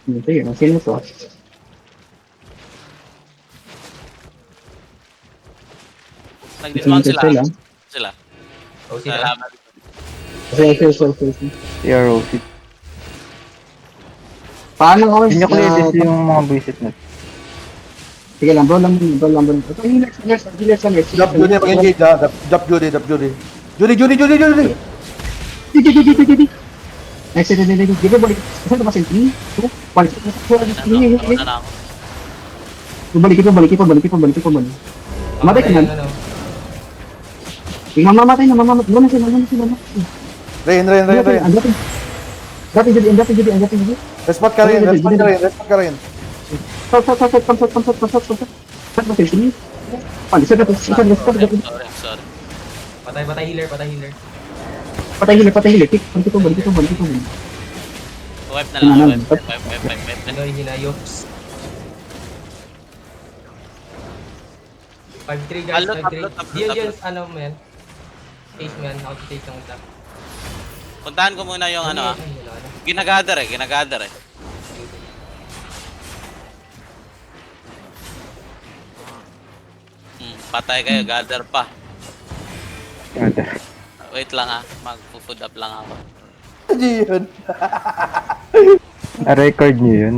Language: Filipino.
Sige, sino to? Nag-dismount sila. Sila. Sila. O sila. Lalaban. Sige. CROC. Paano ako? Hindi nyo clear yung mga visit na. Sige lang, bro lang. Ito, healers. Drop Judy, mag-engage ha. Drop Judy. Judy! Di. Nice, di ba balik? Saan ba sa'yo? 3, 2, 1. Ano na ako. Balik. Matay ka na. Ano? Mamamatay na. Muna sila. Rain. Andapin Judy. Respot ka rin. Stop. Saan ba sa'yo? Isa. Sorry. Patay healer. Patay healer. Balik ko. Wipe na lang. Wipe. Hinayops. 5-3 guys, Alot, 5-3. Diyan, ano mo yan? Chase mo yan, ako chase ng isa. Puntahan ko muna yung ano. Ginagather eh. Patay kayo, gather pa. Wait lang ha, mag-food up lang ako. Ano yun? Na-record nyo yun.